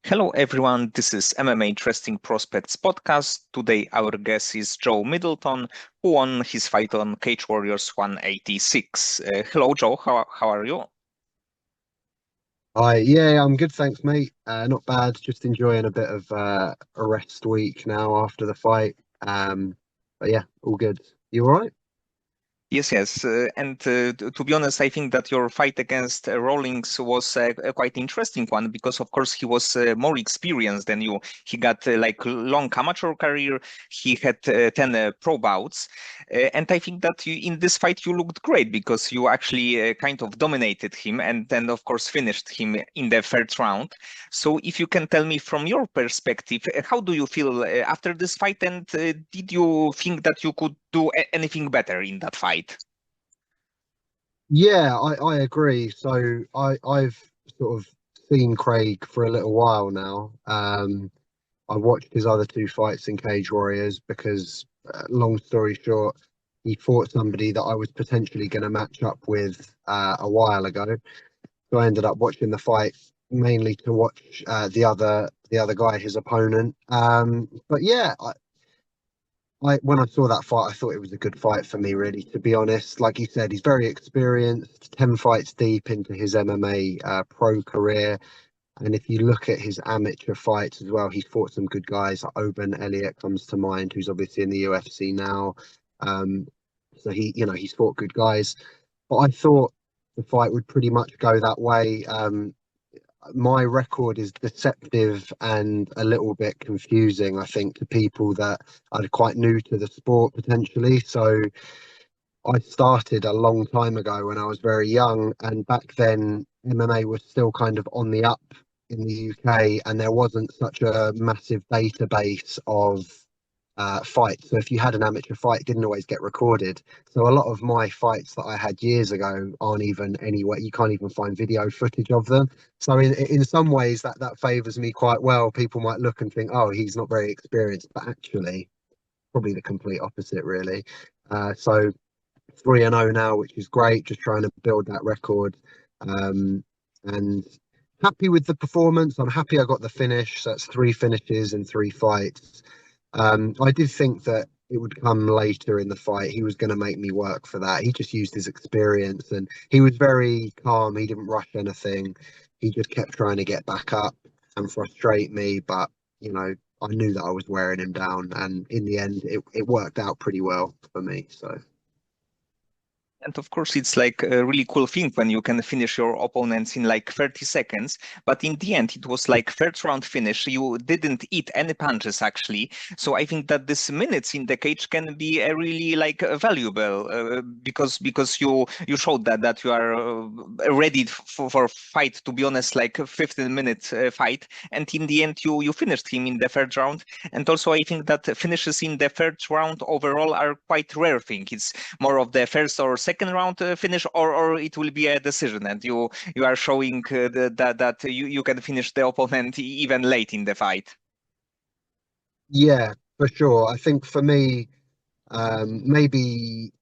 Hello everyone, this is MMA Interesting Prospects podcast. Today our guest is Joe Middleton, who won his fight on Cage Warriors 186. Hello Joe, how are you? Hi, yeah, I'm good, thanks, mate. Not bad. Just enjoying a bit of a rest week now after the fight. But yeah, all good. You all right? Yes. To be honest, I think that your fight against Rawlins was a quite interesting one because, of course, he was more experienced than you. He got like long amateur career. He had 10 pro bouts, and I think that in this fight you looked great because you actually kind of dominated him and then, of course, finished him in the third round. So, if you can tell me from your perspective, how do you feel after this fight, and did you think that you could do anything better in that fight? Yeah, I agree. I've sort of seen Craig for a little while now. I watched his other two fights in Cage Warriors because, long story short, he fought somebody that I was potentially going to match up with a while ago. So I ended up watching the fight mainly to watch the other guy, his opponent. But yeah, I when I saw that fight, I thought it was a good fight for me, really. To be honest, like you said, he's very experienced, 10 fights deep into his MMA pro career. And if you look at his amateur fights as well, he's fought some good guys. Like Oban Elliott comes to mind, who's obviously in the UFC now. Um, so he's fought good guys. But I thought the fight would pretty much go that way. My record is deceptive and a little bit confusing, I think, to people that are quite new to the sport potentially. So I started a long time ago when I was very young, and back then MMA was still kind of on the up in the UK, and there wasn't such a massive database of fights. So if you had an amateur fight, it didn't always get recorded. So a lot of my fights that I had years ago aren't even anywhere. You can't even find video footage of them. So in some ways that favors me quite well. People might look and think, oh, he's not very experienced, but actually, probably the complete opposite, really. So 3-0 now, which is great. Just trying to build that record, and happy with the performance. I'm happy I got the finish. So that's three finishes in three fights. I did think that it would come later in the fight. He was going to make me work for that. He just used his experience and he was very calm. He didn't rush anything. He just kept trying to get back up and frustrate me. But, I knew that I was wearing him down. And in the end, it worked out pretty well for me. So. And of course, it's like a really cool thing when you can finish your opponents in like 30 seconds. But in the end, it was like third round finish. You didn't eat any punches actually. So I think that this minutes in the cage can be really like valuable because you showed that you are ready for fight. To be honest, like a 15-minute fight, and in the end, you finished him in the third round. And also, I think that finishes in the third round overall are quite rare thing. It's more of the first or second round finish, or it will be a decision, and you are showing that you can finish the opponent even late in the fight. Yeah, for sure. I think for me, maybe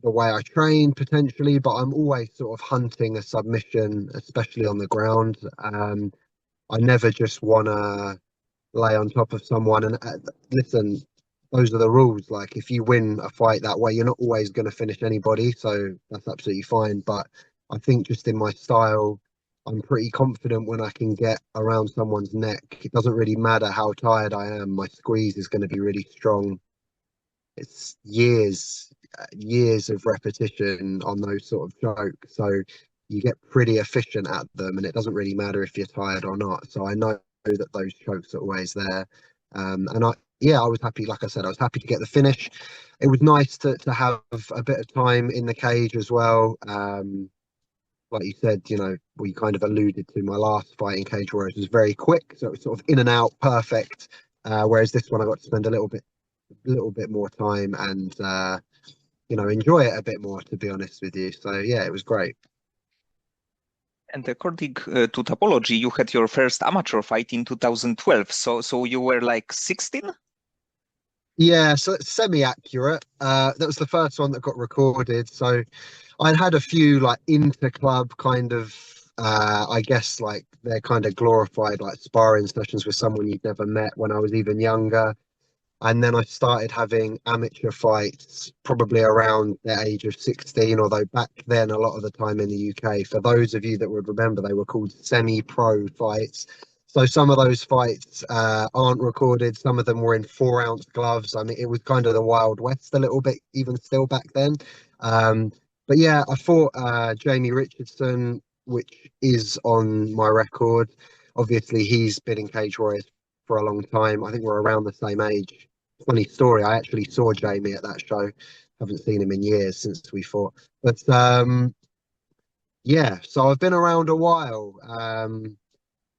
the way I train potentially, but I'm always sort of hunting a submission, especially on the ground. I never just want to lay on top of someone. And listen, those are the rules. Like, if you win a fight that way, you're not always going to finish anybody. So that's absolutely fine. But I think just in my style, I'm pretty confident when I can get around someone's neck. It doesn't really matter how tired I am. My squeeze is going to be really strong. It's years of repetition on those sort of jokes. So you get pretty efficient at them, and it doesn't really matter if you're tired or not. So I know that those chokes are always there. And yeah, I was happy. Like I said, I was happy to get the finish. It was nice to have a bit of time in the cage as well. Like you said, we kind of alluded to my last fight in Cage Warriors was very quick, so it was sort of in and out, perfect. Whereas this one, I got to spend a little bit more time and enjoy it a bit more, to be honest with you. So yeah, it was great. And according to Topology, you had your first amateur fight in 2012. So you were like 16? Yeah, so it's semi-accurate. That was the first one that got recorded. So I'd had a few like inter-club kind of I guess like they're kind of glorified like sparring sessions with someone you'd never met when I was even younger. And then I started having amateur fights probably around the age of 16, although back then, a lot of the time in the UK, for those of you that would remember, they were called semi-pro fights. So some of those fights aren't recorded. Some of them were in 4-ounce gloves. I mean, it was kind of the Wild West a little bit, even still back then. Um, but yeah, I fought Jamie Richardson, which is on my record. Obviously, he's been in Cage Warriors for a long time. I think we're around the same age. Funny story, I actually saw Jamie at that show. Haven't seen him in years since we fought. But yeah, so I've been around a while.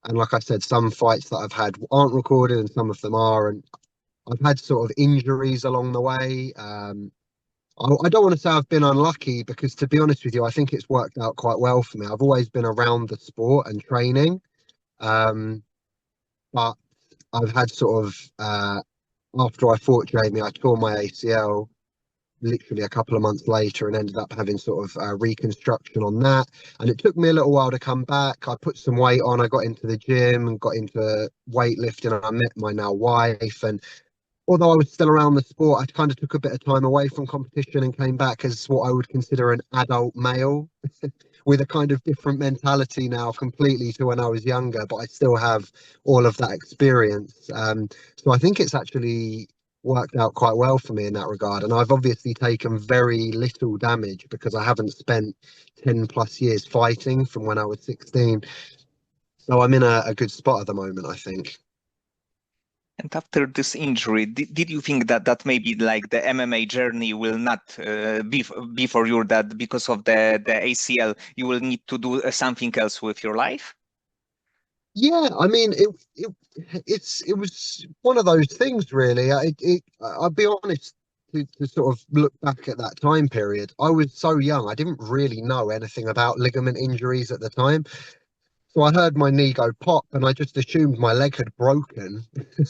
And like I said, some fights that I've had aren't recorded and some of them are. And I've had sort of injuries along the way. I don't want to say I've been unlucky because, to be honest with you, I think it's worked out quite well for me. I've always been around the sport and training. Um, but I've had sort of after I fought Jamie, I tore my ACL literally a couple of months later and ended up having sort of reconstruction on that. And it took me a little while to come back. I put some weight on. I got into the gym and got into weightlifting. And I met my now wife. And although I was still around the sport, I kind of took a bit of time away from competition and came back as what I would consider an adult male with a kind of different mentality now completely to when I was younger, but I still have all of that experience. So I think it's actually worked out quite well for me in that regard. And I've obviously taken very little damage because I haven't spent 10 plus years fighting from when I was 16. So I'm in a good spot at the moment, I think. And after this injury, did you think that maybe like the MMA journey will not be for you, that because of the ACL you will need to do something else with your life? Yeah, I mean, it was one of those things, really. I'll be honest, to sort of look back at that time period, I was so young, I didn't really know anything about ligament injuries at the time. So I heard my knee go pop, and I just assumed my leg had broken.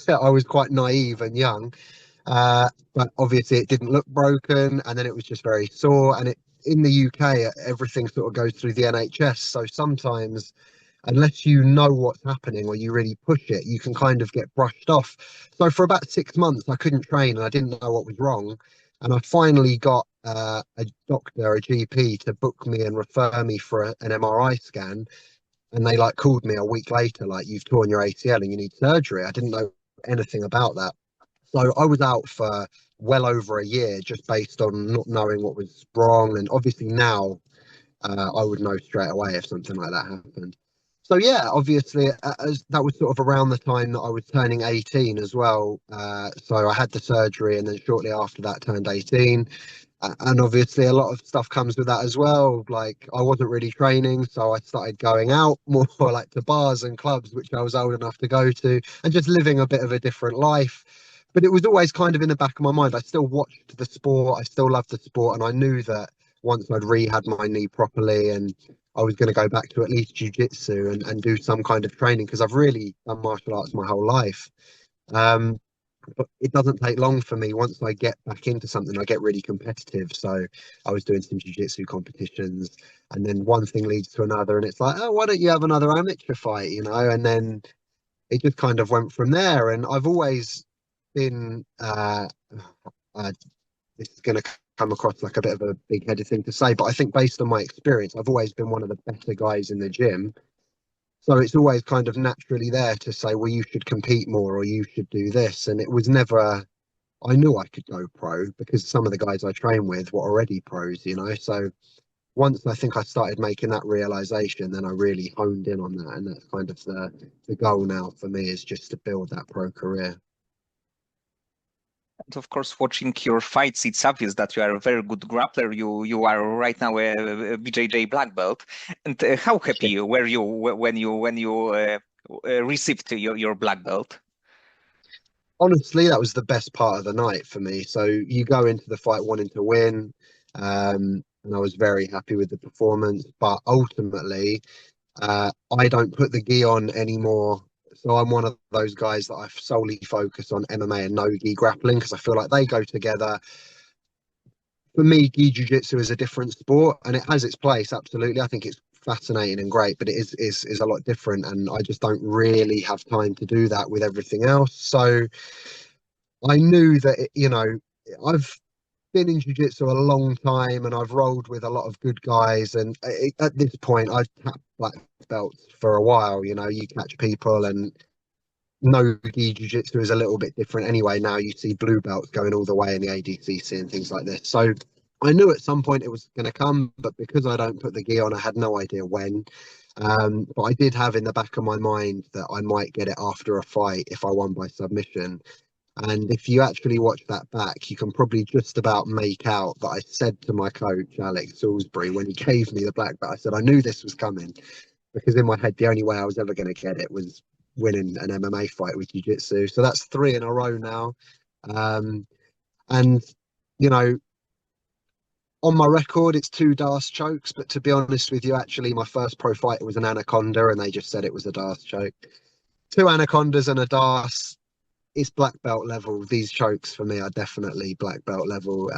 I was quite naive and young, but obviously it didn't look broken, and then it was just very sore. And in the UK, everything sort of goes through the NHS, so sometimes unless you know what's happening or you really push it, you can kind of get brushed off. So for about 6 months, I couldn't train and I didn't know what was wrong. And I finally got a doctor, a GP, to book me and refer me for an MRI scan. And they like called me a week later, like, you've torn your ACL and you need surgery. I didn't know anything about that. So I was out for well over a year just based on not knowing what was wrong. And obviously now I would know straight away if something like that happened. So yeah, obviously, as that was sort of around the time that I was turning 18 as well. So I had the surgery, and then shortly after that, turned 18. And obviously, a lot of stuff comes with that as well. Like I wasn't really training, so I started going out more like to bars and clubs, which I was old enough to go to, and just living a bit of a different life. But it was always kind of in the back of my mind. I still watched the sport. I still loved the sport, and I knew that once I'd rehab my knee properly and I was going to go back to at least jiu-jitsu and do some kind of training because I've really done martial arts my whole life. Um, but it doesn't take long for me. Once I get back into something, I get really competitive. So I was doing some jiu-jitsu competitions, and then one thing leads to another, and it's like, oh, why don't you have another amateur fight, you know? And then it just kind of went from there. And I've always been this is going to come across like a bit of a big-headed thing to say, but I think based on my experience, I've always been one of the better guys in the gym. So it's always kind of naturally there to say, well, you should compete more or you should do this. And it was never, I knew I could go pro because some of the guys I train with were already pros, you know. So once I think I started making that realization, then I really honed in on that. And that's kind of the goal now for me, is just to build that pro career. And of course, watching your fights, it's obvious that you are a very good grappler. You are right now a BJJ black belt. And how happy were you when you received your black belt? Honestly, that was the best part of the night for me. So you go into the fight wanting to win, and I was very happy with the performance. But ultimately, I don't put the gi on anymore. So I'm one of those guys that I solely focus on MMA and no gi grappling because I feel like they go together. For me, gi jiu-jitsu is a different sport and it has its place, absolutely. I think it's fascinating and great, but it is a lot different, and I just don't really have time to do that with everything else. So I knew that I've been in jiu-jitsu a long time, and I've rolled with a lot of good guys, and at this point I've tapped black belts for a while. You catch people, and no-gi jiu-jitsu is a little bit different anyway. Now you see blue belts going all the way in the ADCC and things like this. So I knew at some point it was going to come, but because I don't put the gi on, I had no idea when. But I did have in the back of my mind that I might get it after a fight if I won by submission. And if you actually watch that back, you can probably just about make out that I said to my coach, Alex Salisbury, when he gave me the black belt, I said, I knew this was coming, because in my head, the only way I was ever going to get it was winning an MMA fight with jiu-jitsu. So that's 3 in a row now. And, on my record, it's 2 DAS chokes. But to be honest with you, actually, my first pro fight, it was an anaconda, and they just said it was a DAS choke. 2 anacondas and a DAS. It's black belt level. These chokes for me are definitely black belt level.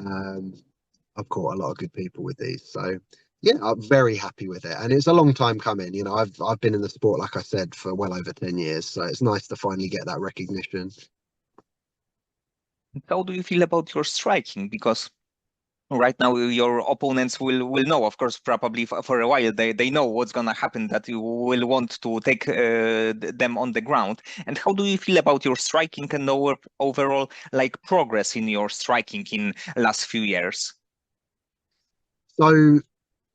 I've caught a lot of good people with these. So yeah, I'm very happy with it. And it's a long time coming. I've been in the sport, like I said, for well over 10 years. So it's nice to finally get that recognition. How do you feel about your striking? Because right now your opponents will know, of course, probably for a while they know what's gonna happen, that you will want to take them on the ground. And how do you feel about your striking and overall like progress in your striking in last few years? So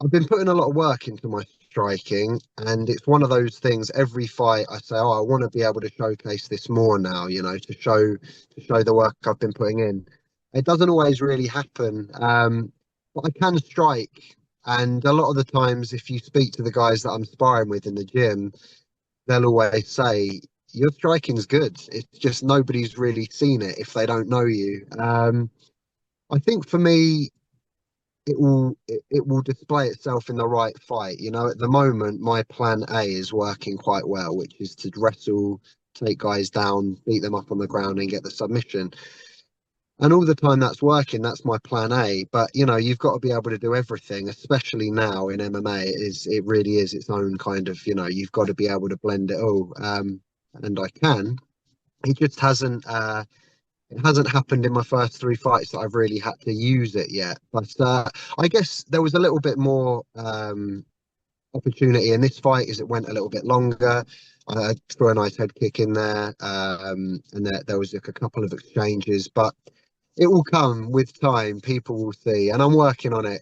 I've been putting a lot of work into my striking, and it's one of those things. Every fight I say, oh, I want to be able to showcase this more now, to show the work I've been putting in. It doesn't always really happen, but I can strike. And a lot of the times, if you speak to the guys that I'm sparring with in the gym, they'll always say, your striking's good. It's just nobody's really seen it if they don't know you. I think for me, it will display itself in the right fight. At the moment, my plan A is working quite well, which is to wrestle, take guys down, beat them up on the ground, and get the submission. And all the time that's working, that's my plan A. But you've got to be able to do everything, especially now in MMA. It really is its own kind of, you've got to be able to blend it all. And I can. It just hasn't. It hasn't happened in my first 3 fights that I've really had to use it yet. But I guess there was a little bit more opportunity in this fight as it went a little bit longer. I threw a nice head kick in there, and there was like a couple of exchanges. But it will come with time. People will see, and I'm working on it.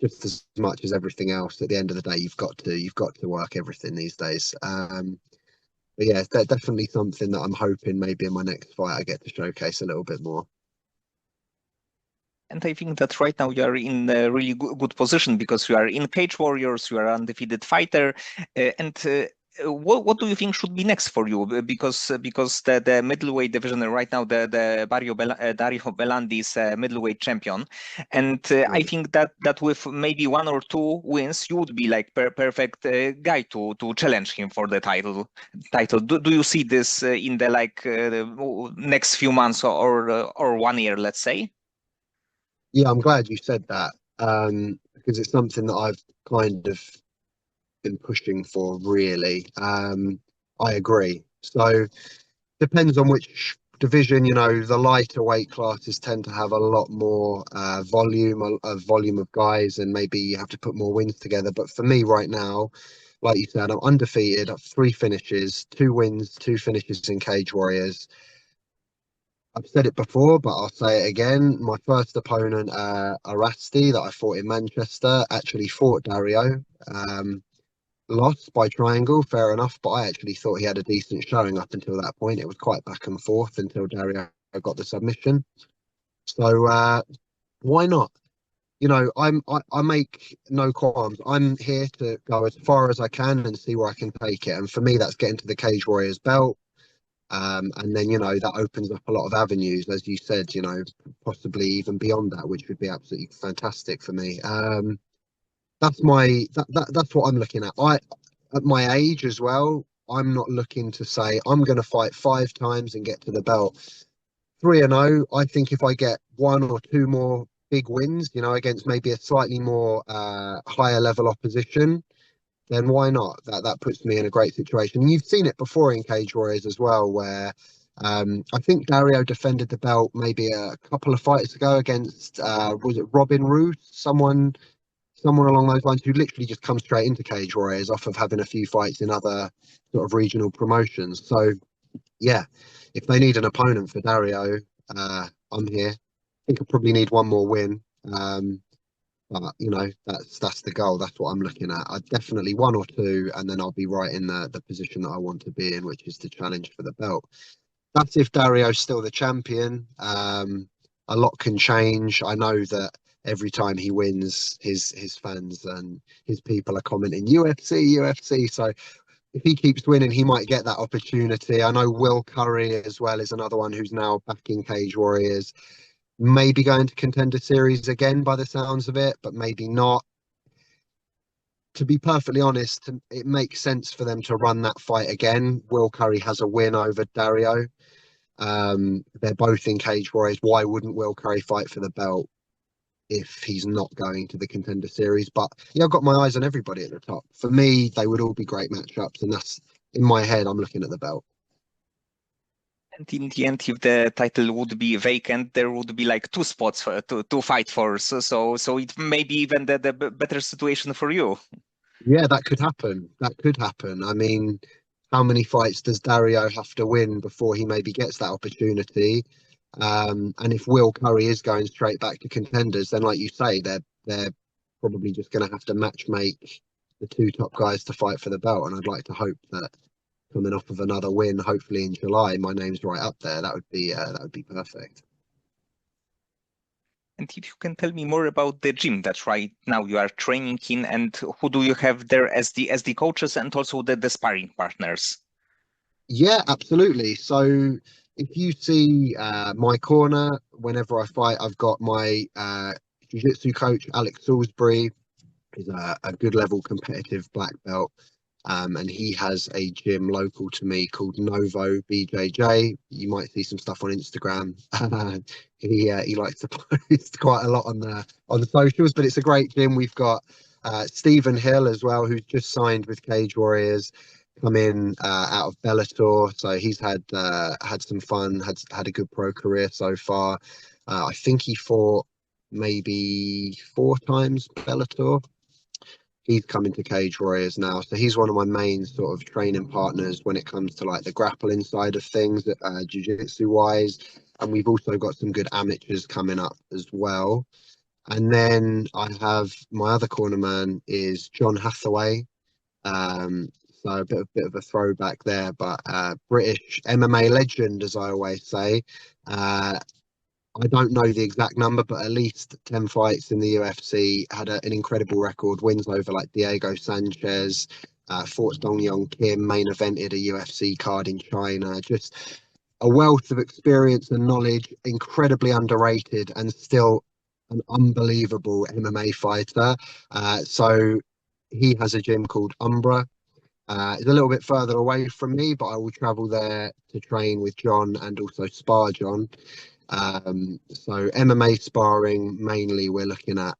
Just as much as everything else. At the end of the day, you've got to work everything these days. But yeah, it's definitely something that I'm hoping maybe in my next fight I get to showcase a little bit more. And I think that right now you are in a really good position, because you are in Cage Warriors, you are an undefeated fighter, and what do you think should be next for you? Because the middleweight division right now, the Dario Belandi is middleweight champion, and I think that with maybe 1 or 2 wins, you would be like perfect guy to challenge him for the title. Do you see this in the next few months or 1 year, let's say? Yeah, I'm glad you said that, because it's something that I've kind of been pushing for, really. I agree. So depends on which division. The lighter weight classes tend to have a lot more volume of guys, and maybe you have to put more wins together. But for me right now, like you said, I'm undefeated. I've 3 finishes, 2 wins, 2 finishes in Cage Warriors. I've said it before, but I'll say it again. My first opponent, Arasti, that I fought in Manchester, actually fought Dario. Lost by triangle, fair enough, but I actually thought he had a decent showing up until that point. It was quite back and forth until Dario got the submission. So why not? I make no qualms. I'm here to go as far as I can and see where I can take it. And for me, that's getting to the Cage Warriors belt. And then that opens up a lot of avenues, as you said, possibly even beyond that, which would be absolutely fantastic for me. That's what I'm looking at. At my age as well, I'm not looking to say I'm going to fight 5 times and get to the belt. 3-0. I think if I get 1 or 2 more big wins, against maybe a slightly more higher level opposition, then why not? That puts me in a great situation. And you've seen it before in Cage Warriors as well, where I think Dario defended the belt maybe a couple of fights ago against was it Robin Roode, someone along those lines, who literally just comes straight into Cage Warriors off of having a few fights in other sort of regional promotions. So yeah, if they need an opponent for Dario, I'm here. I think I probably need one more win. But you know, that's the goal. That's what I'm looking at. I definitely one or two, and then I'll be right in the position that I want to be in, which is to challenge for the belt. That's if Dario's still the champion. A lot can change. I know that every time he wins, his fans and his people are commenting UFC, UFC. So if he keeps winning, he might get that opportunity. I know Will Curry as well is another one who's now back in Cage Warriors. Maybe going to Contender Series again by the sounds of it, but maybe not. To be perfectly honest, it makes sense for them to run that fight again. Will Curry has a win over Dario. They're both in Cage Warriors. Why wouldn't Will Curry fight for the belt if he's not going to the Contender Series? But yeah, I've got my eyes on everybody at the top. For me, they would all be great matchups, and that's in my head. I'm looking at the belt. And in the end, if the title would be vacant, there would be like two spots to fight for. So it may be even the better situation for you. Yeah, that could happen. That could happen. I mean, how many fights does Dario have to win before he maybe gets that opportunity? And if Will Curry is going straight back to Contenders, then like you say, they're probably just going to have to match make the two top guys to fight for the belt. And I'd like to hope that coming off of another win, hopefully in July, my name's right up there. That would be perfect. And if you can tell me more about the gym that right now you are training in, and who do you have there as the coaches and also the sparring partners? Yeah, absolutely. So if you see my corner, whenever I fight, I've got my jiu-jitsu coach, Alex Salisbury. He's a good level competitive black belt. And he has a gym local to me called Novo BJJ. You might see some stuff on Instagram. He likes to post quite a lot on the socials, but it's a great gym. We've got Stephen Hill as well, who's just signed with Cage Warriors, come in out of Bellator. So he's had some fun, had a good pro career so far. I think he fought maybe 4 times Bellator. He's coming to Cage Warriors now, so he's one of my main sort of training partners when it comes to like the grappling side of things, jiu-jitsu wise. And we've also got some good amateurs coming up as well. And then I have my other corner man is John Hathaway. So a bit of a throwback there, but British MMA legend, as I always say. I don't know the exact number, but at least 10 fights in the UFC, had an incredible record, wins over like Diego Sanchez, fought Dong Yong Kim, main evented a UFC card in China. Just a wealth of experience and knowledge, incredibly underrated and still an unbelievable MMA fighter. So he has a gym called Umbra. It's a little bit further away from me, but I will travel there to train with John and also spar John. So MMA sparring mainly we're looking at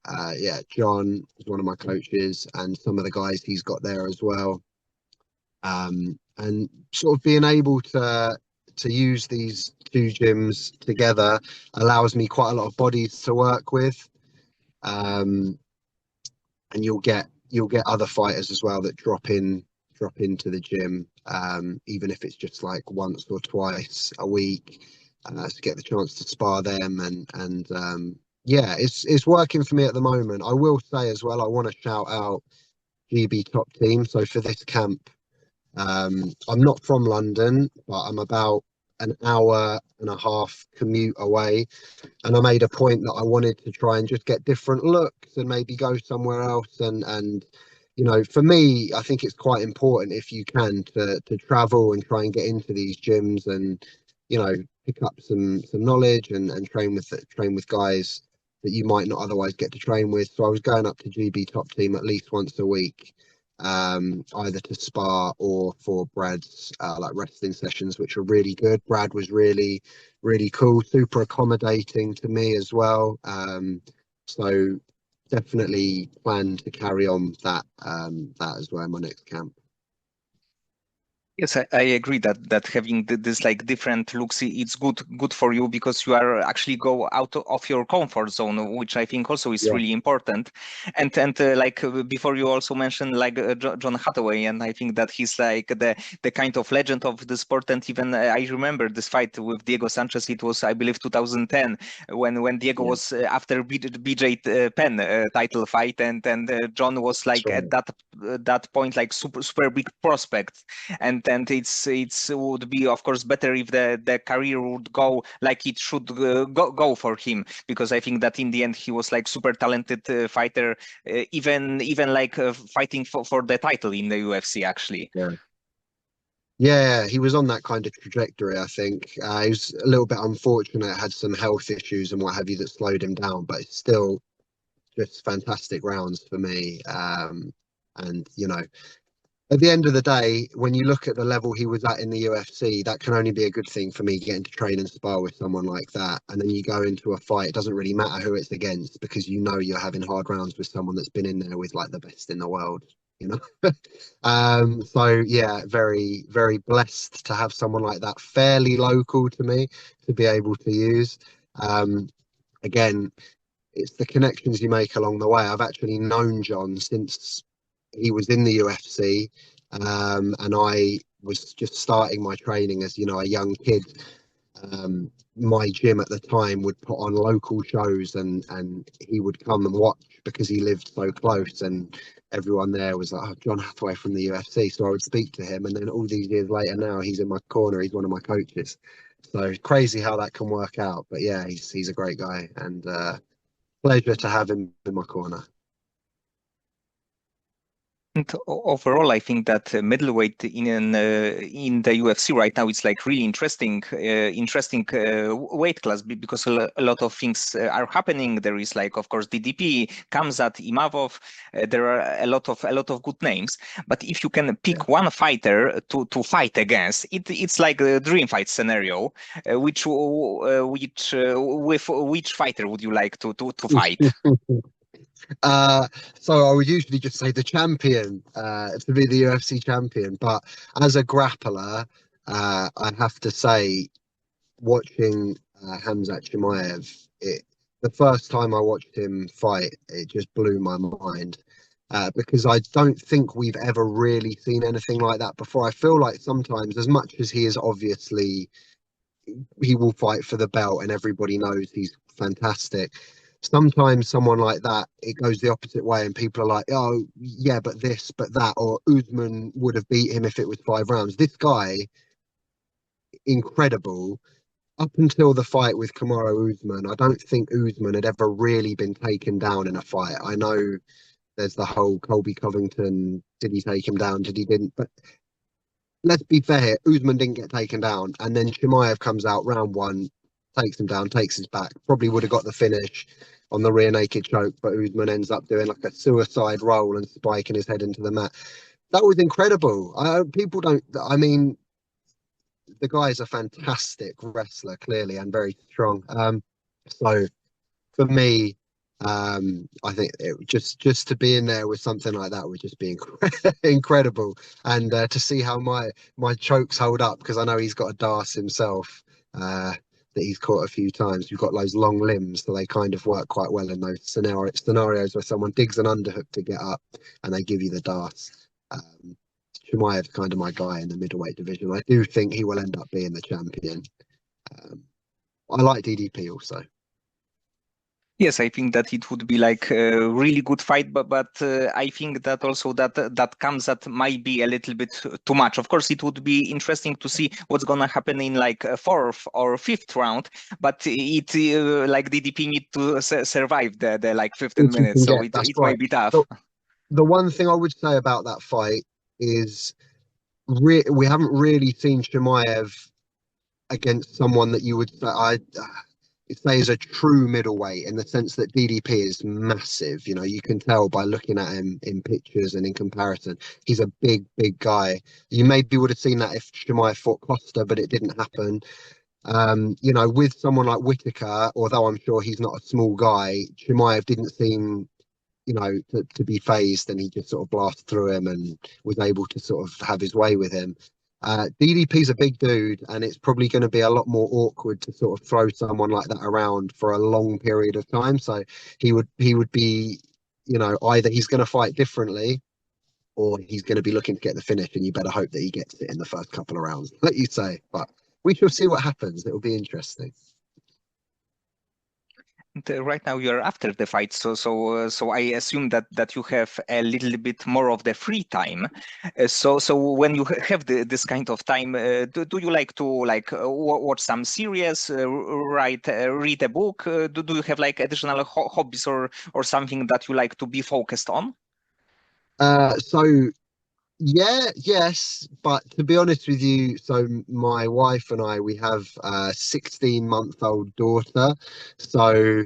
John is one of my coaches and some of the guys he's got there as well, and sort of being able to use these two gyms together allows me quite a lot of bodies to work with, and you'll get other fighters as well that drop into the gym, even if it's just like once or twice a week. To get the chance to spar them and yeah, it's working for me at the moment. I will say as well, I want to shout out GB Top Team. So for this camp, I'm not from London, but I'm about an hour and a half commute away, and I made a point that I wanted to try and just get different looks and maybe go somewhere else. And you know, for me, I think it's quite important if you can to travel and try and get into these gyms and you know pick up some knowledge and train with guys that you might not otherwise get to train with. So I was going up to GB Top Team at least once a week, either to spar or for Brad's like wrestling sessions, which were really good. Brad was really cool, super accommodating to me as well. So definitely plan to carry on that as well in my next camp. Yes, I agree that having this like different looks, it's good for you because you are actually go out of your comfort zone, which I think also is Yeah, really important. And before you also mentioned like John Hathaway, and I think that he's like the kind of legend of the sport. And even I remember this fight with Diego Sanchez. It was, I believe, 2010 when Diego yeah, was after BJ Penn title fight, and John was that's like right. at that point like super big prospect, and it's would be of course better if the career would go like it should go for him, because I think that in the end he was like super talented fighter, even like fighting for the title in the UFC actually. Yeah. Yeah, he was on that kind of trajectory, I think. He was a little bit unfortunate, had some health issues and what have you that slowed him down, but it's still just fantastic rounds for me. And, you know, at the end of the day, when you look at the level he was at in the UFC, that can only be a good thing for me getting to train and spar with someone like that. And then you go into a fight, it doesn't really matter who it's against because you know you're having hard rounds with someone that's been in there with like the best in the world, you know? So yeah, very, very blessed to have someone like that fairly local to me to be able to use. Um, Again, it's the connections you make along the way. I've actually known John since he was in the UFC, and I was just starting my training as, you know, a young kid. My gym at the time would put on local shows, and he would come and watch because he lived so close, and everyone there was like, "Oh, John Hathaway from the UFC." So I would speak to him, and then all these years later, now he's in my corner. He's one of my coaches. So crazy how that can work out. But yeah, he's a great guy, and pleasure to have him in my corner. And overall, I think that middleweight in the UFC right now it's like really interesting weight class because a lot of things are happening. There is like, of course, DDP, Khamzat, Imavov. There are a lot of good names. But if you can Yeah. pick one fighter to fight against, it's like a dream fight scenario. With which fighter would you like to fight? Uh, so I would usually just say the champion, to be the UFC champion. But as a grappler, I have to say, watching Khamzat Chimaev, the first time I watched him fight, it just blew my mind. Because I don't think we've ever really seen anything like that before. I feel like sometimes, as much as he is obviously, he will fight for the belt and everybody knows he's fantastic. Sometimes someone like that, it goes the opposite way, and people are like, "Oh, yeah, but this, but that," or Usman would have beat him if it was 5 rounds. This guy, incredible. Up until the fight with Kamaru Usman, I don't think Usman had ever really been taken down in a fight. I know there's the whole Colby Covington, did he take him down? Did he didn't? But let's be fair here, Usman didn't get taken down, and then Chimaev comes out round one, takes him down, takes his back. Probably would have got the finish on the rear naked choke, but Usman ends up doing like a suicide roll and spiking his head into the mat. That was incredible. People don't. I mean, the guy is a fantastic wrestler, clearly, and very strong. So for me, I think just to be in there with something like that would just be incredible, and to see how my chokes hold up because I know he's got a dance himself. That he's caught a few times. You've got those long limbs, so they kind of work quite well in those scenarios where someone digs an underhook to get up and they give you the dance. Um, Chimaev's kind of my guy in the middleweight division. I do think he will end up being the champion. Um, I like DDP also. Yes, I think that it would be like a really good fight, but I think that also that comes that might be a little bit too much. Of course, it would be interesting to see what's gonna happen in like a fourth or fifth round, but it like DDP need to survive the like 15 Which you minutes, can so get. it That's it right. might be tough. The, the one thing I would say about that fight is we haven't really seen Chimaev against someone that you would say say is a true middleweight in the sense that DDP is massive. You know, you can tell by looking at him in pictures and in comparison. He's a big, big guy. You maybe would have seen that if Chimaev fought Costa, but it didn't happen. You know, with someone like Whitaker, although I'm sure he's not a small guy, Chimaev didn't seem you know, to be phased, and he just sort of blasted through him and was able to sort of have his way with him. DDP's a big dude, and it's probably going to be a lot more awkward to sort of throw someone like that around for a long period of time. So he would be, you know, either he's going to fight differently, or he's going to be looking to get the finish, and you better hope that he gets it in the first couple of rounds, like you say. But we shall see what happens. It will be interesting. Right now you're after the fight, so I assume that you have a little bit more of the free time. So when you have this kind of time, do you like to watch some series, read a book? Do you have like additional hobbies or something that you like to be focused on? So yeah, yes, but to be honest with you, so my wife and I, we have a 16-month-old daughter. So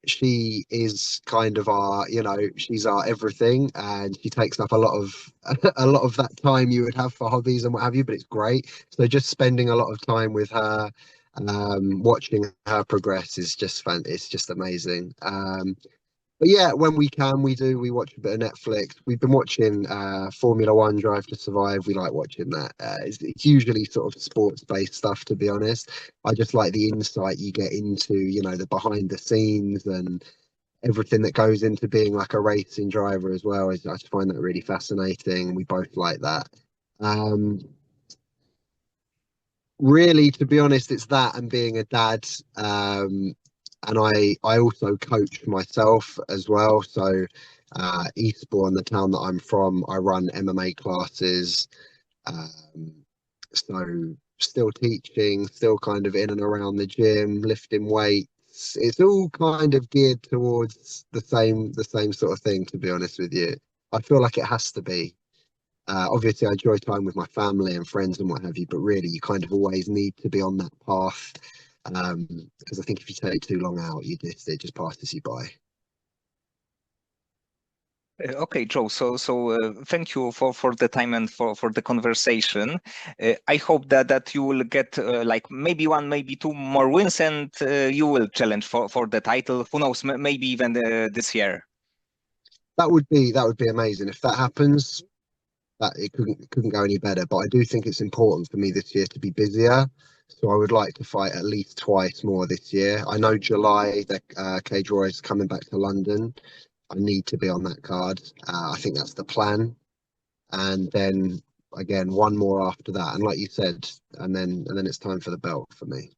she is kind of our, you know, she's our everything, and she takes up a lot of a lot of that time you would have for hobbies and what have you, but it's great. So just spending a lot of time with her, watching her progress is just fun. It's just amazing. But yeah, when we can, we watch a bit of Netflix. We've been watching Formula One Drive to Survive. We like watching that. It's usually sort of sports based stuff, to be honest. I just like the insight you get into, you know, the behind the scenes and everything that goes into being like a racing driver as well. I just find that really fascinating. We both like that. Um, Really, to be honest, it's that and being a dad. And I also coach myself as well. So Eastbourne, the town that I'm from, I run MMA classes. Um, so still teaching, still kind of in and around the gym, lifting weights. It's all kind of geared towards the same sort of thing, to be honest with you. I feel like it has to be. Obviously, I enjoy time with my family and friends and what have you, but really, you kind of always need to be on that path, because I think if you take too long out, it just passes you by. Okay, Joe. So thank you for the time and for the conversation. I hope that you will get like maybe one, maybe two more wins, and you will challenge for the title. Who knows? Maybe even this year. That would be amazing if that happens. That it couldn't go any better. But I do think it's important for me this year to be busier. So I would like to fight at least twice more this year. I know July that Cage Roy is coming back to London. I need to be on that card. I think that's the plan. And then again, one more after that. And like you said, and then it's time for the belt for me.